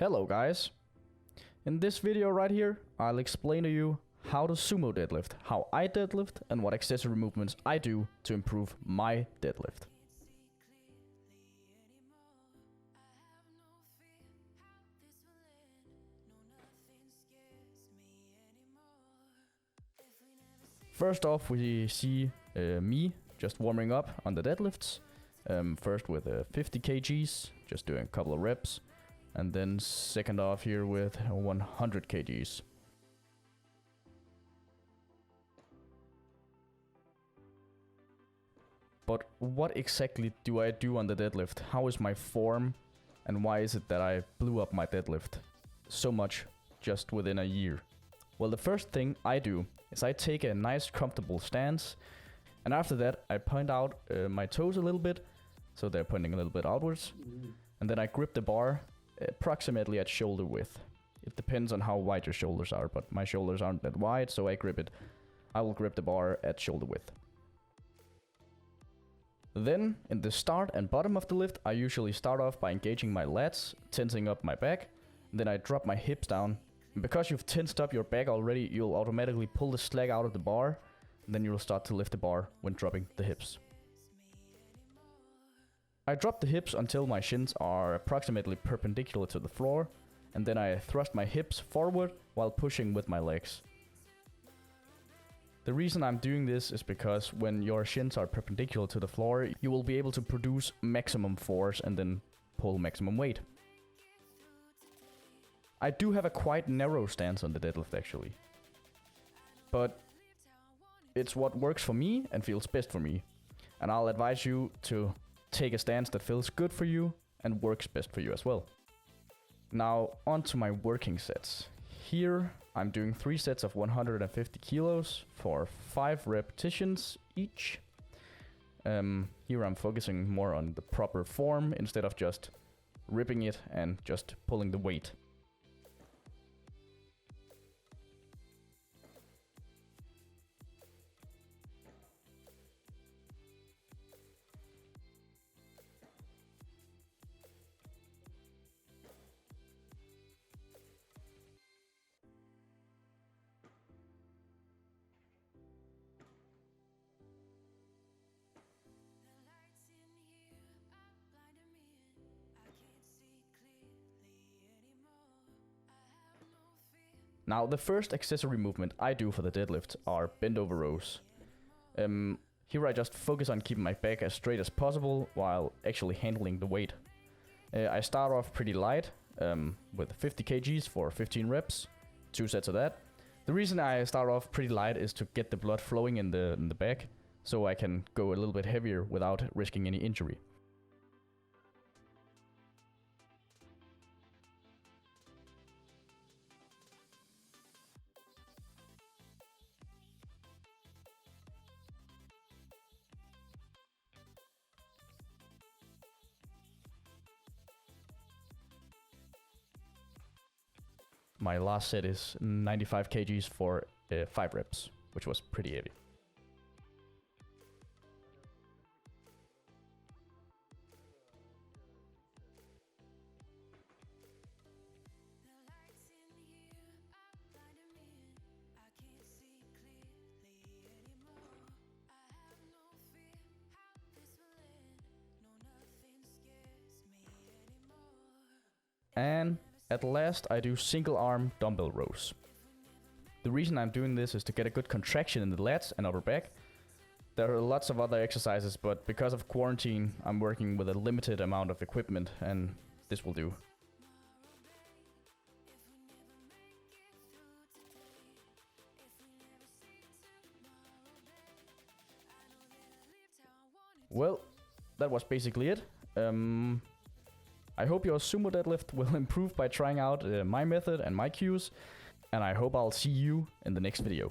Hello guys! In this video right here, I'll explain to you how to sumo deadlift, how I deadlift, and what accessory movements I do to improve my deadlift. First off, we see me just warming up on the deadlifts. First with 50 kgs, just doing a couple of reps. And then second off here with 100 kgs. But what exactly do I do on the deadlift? How is my form? And why is it that I blew up my deadlift so much just within a year? Well, the first thing I do is I take a nice comfortable stance. And after that, I point out my toes a little bit. So they're pointing a little bit outwards. And then I grip the bar approximately at shoulder width. It depends on how wide your shoulders are, but my shoulders aren't that wide, so I will grip the bar at shoulder width. Then, in the start and bottom of the lift, I usually start off by engaging my lats, tensing up my back. Then I drop my hips down. And because you've tensed up your back already, you'll automatically pull the slack out of the bar. And then you'll start to lift the bar when dropping the hips. I drop the hips until my shins are approximately perpendicular to the floor, and then I thrust my hips forward while pushing with my legs. The reason I'm doing this is because when your shins are perpendicular to the floor, you will be able to produce maximum force and then pull maximum weight. I do have a quite narrow stance on the deadlift actually, but it's what works for me and feels best for me, and I'll advise you to take a stance that feels good for you and works best for you as well. Now on to my working sets. Here I'm doing 3 sets of 150 kilos for 5 repetitions each. Here I'm focusing more on the proper form instead of just ripping it and just pulling the weight. Now the first accessory movement I do for the deadlift are bend over rows. Here I just focus on keeping my back as straight as possible while actually handling the weight. I start off pretty light with 50 kgs for 15 reps, 2 sets of that. The reason I start off pretty light is to get the blood flowing in the back, so I can go a little bit heavier without risking any injury. My last set is 95 kgs for 5 reps, which was pretty heavy. And at last, I do single arm dumbbell rows. The reason I'm doing this is to get a good contraction in the lats and upper back. There are lots of other exercises, but because of quarantine, I'm working with a limited amount of equipment, and this will do. Well, that was basically it. I hope your sumo deadlift will improve by trying out my method and my cues, and I hope I'll see you in the next video.